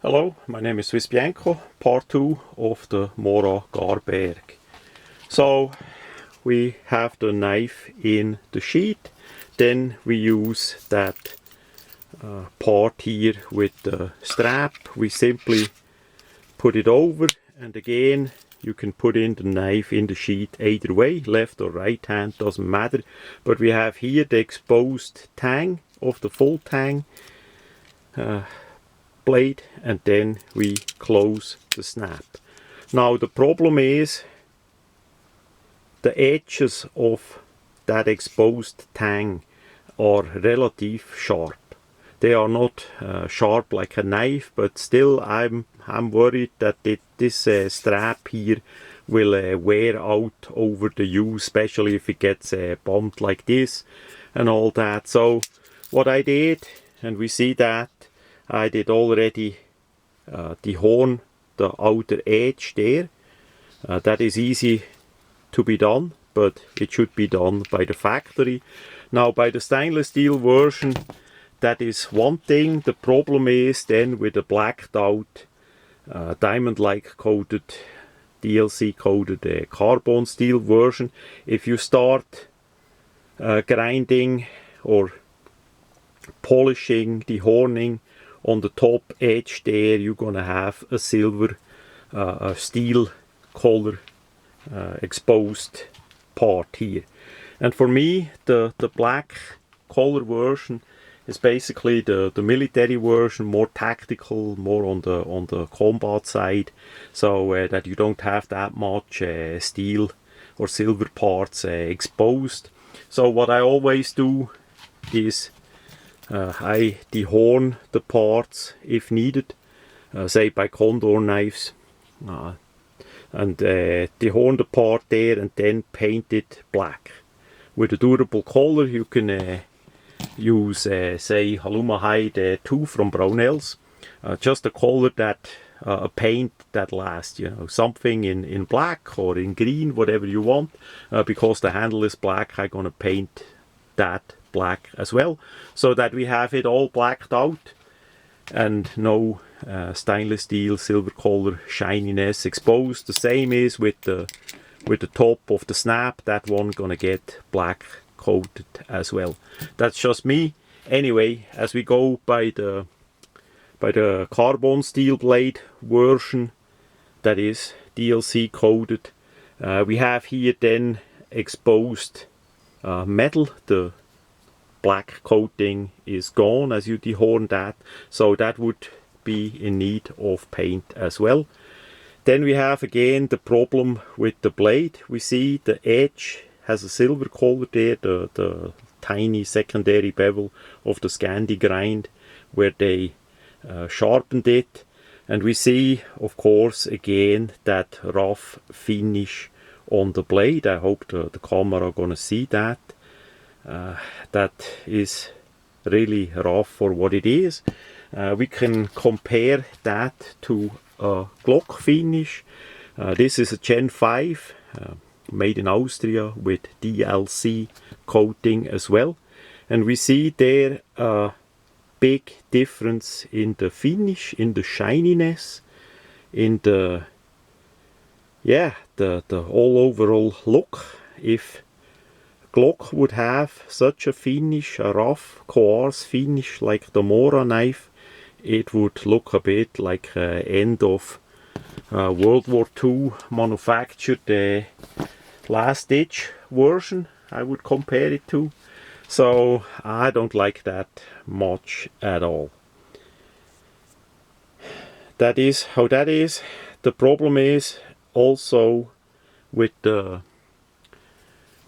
Hello, my name is Swiss Bianco, part 2 of the mora garberg. So we have the knife in the sheath, then we use that part here with the strap. We simply put it over, and again you can put in the knife in the sheath either way, left or right hand, doesn't matter. But we have here the exposed tang of the full tang blade, and then we close the snap. Now the problem is the edges of that exposed tang are relatively sharp. They are not sharp like a knife, but still I'm worried that this strap here will wear out over the use, especially if it gets bumped like this and all that. So what I did, and we see that I did already dehorn the outer edge there. That is easy to be done, but it should be done by the factory. Now by the stainless steel version, that is one thing. The problem is then with the blacked out diamond-like coated, DLC coated carbon steel version, if you start grinding or polishing, dehorning on the top edge there, you're gonna have a silver steel color exposed part here. And for me, the black color version is basically the military version, more tactical, more on the combat side, so that you don't have that much steel or silver parts exposed. So what I always do is I dehorn the parts if needed, say by condor knives, and dehorn the part there and then paint it black. With a durable color you can use say Haluma Hide 2 from Brownells, just a color that a paint that lasts, you know, something in black or in green, whatever you want. Because the handle is black, I'm gonna paint that black as well, so that we have it all blacked out and no stainless steel silver color shininess exposed. The same is with the top of the snap, that one gonna get black coated as well. That's just me. Anyway, as we go by the carbon steel blade version, that is DLC coated, we have here then exposed metal. The black coating is gone as you dehorn that, so that would be in need of paint as well. Then we have again the problem with the blade. We see the edge has a silver color there, the tiny secondary bevel of the Scandi grind where they sharpened it, and we see of course again that rough finish on the blade. I hope the camera gonna see that. That is really rough for what it is. We can compare that to a Glock finish. This is a Gen 5 made in Austria with DLC coating as well, and we see there a big difference in the finish, in the shininess, in the all overall look. If Glock would have such a finish, a rough coarse finish like the Mora knife, it would look a bit like end of World War II manufactured last ditch version, I would compare it to. So I don't like that much at all. That is how that is. The problem is also with the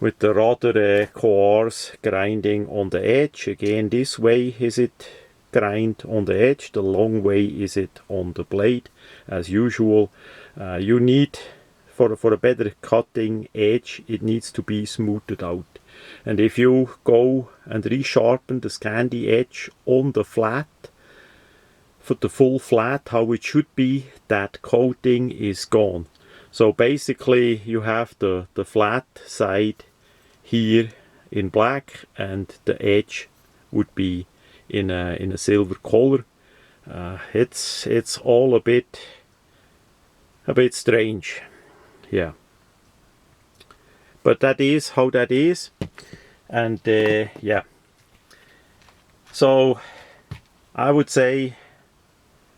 rather coarse grinding on the edge. Again, this way is it grind on the edge, the long way is it on the blade as usual. You need, for a better cutting edge, it needs to be smoothed out. And if you go and resharpen the Scandi edge on the flat, for the full flat how it should be, that coating is gone. So basically you have the flat side here in black and the edge would be in a silver color. It's all a bit strange, yeah. But that is how that is, and yeah. So I would say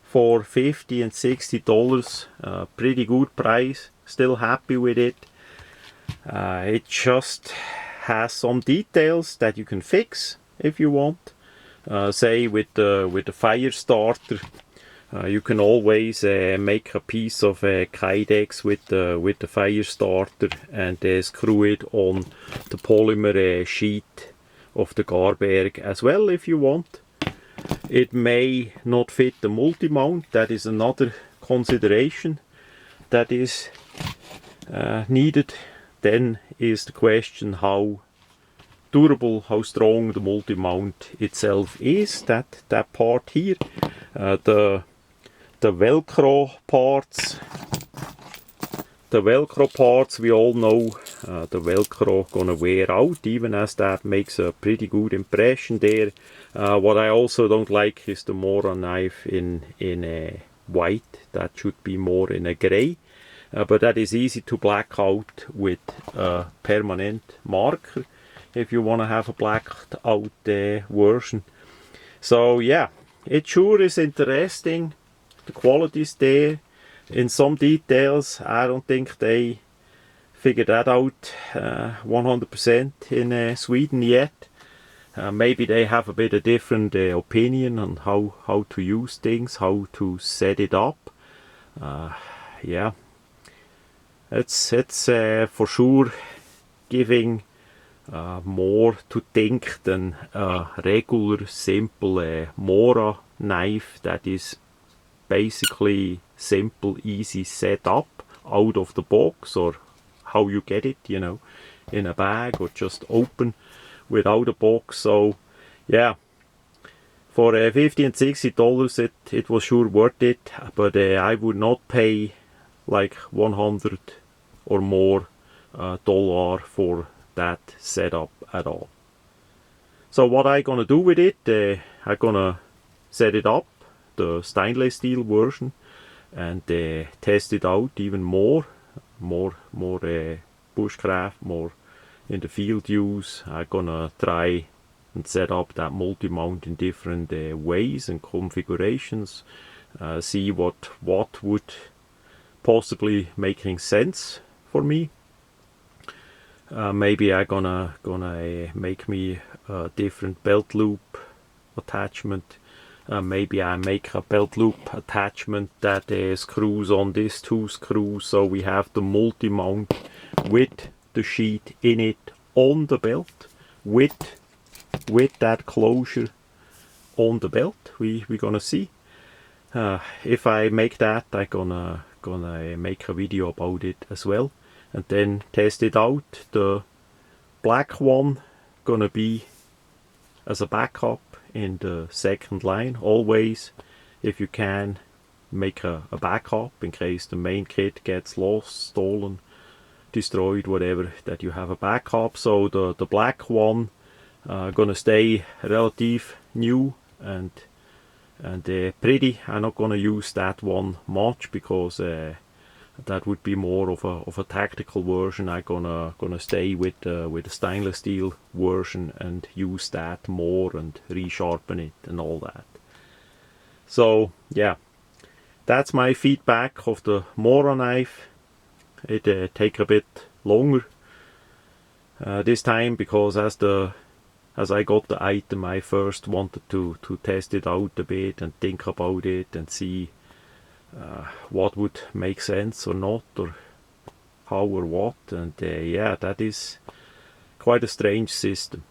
for $50 and $60, pretty good price. Still happy with it. It just has some details that you can fix if you want. Say with the fire starter, you can always make a piece of Kydex with the fire starter and screw it on the polymer sheet of the garberg as well if you want. It may not fit the multi-mount. That is another consideration that is needed. Then is the question how durable, how strong the multi-mount itself is. That part here, the Velcro parts. The Velcro parts, we all know the Velcro gonna wear out, even as that makes a pretty good impression there. What I also don't like is the mora knife in white. That should be more in a grey. But that is easy to black out with a permanent marker if you want to have a blacked out version. So yeah, it sure is interesting. The quality is there. In some details, I don't think they figured that out 100% in Sweden yet. Maybe they have a bit of different opinion on how to use things, how to set it up. Yeah, it's for sure giving more to think than a regular simple mora knife that is basically simple, easy setup out of the box, or how you get it, you know, in a bag or just open without a box. So yeah, for $50 and $60 it was sure worth it, but I would not pay like 100 or more dollar for that setup at all. So what I gonna do with it, I gonna set it up, the stainless steel version, and test it out even more bushcraft, more in the field use. I'm gonna try and set up that multi-mount in different ways and configurations, see what would possibly making sense for me. Maybe I'm gonna make me a different belt loop attachment. Maybe I make a belt loop attachment that screws on these two screws, so we have the multi-mount with the sheath in it on the belt, with that closure on the belt. We're gonna see. If I make that, I'm gonna make a video about it as well, and then test it out. The black one gonna be as a backup in the second line. Always, if you can, make a backup in case the main kit gets lost, stolen, destroyed, whatever, that you have a backup. So the black one gonna stay relative new and pretty. I'm not gonna use that one much because that would be more of a tactical version. I'm gonna stay with the stainless steel version and use that more and resharpen it and all that. So yeah, that's my feedback of the mora knife. It take a bit longer this time because as I got the item, I first wanted to test it out a bit and think about it and see what would make sense or not, or how or what. And yeah, that is quite a strange system.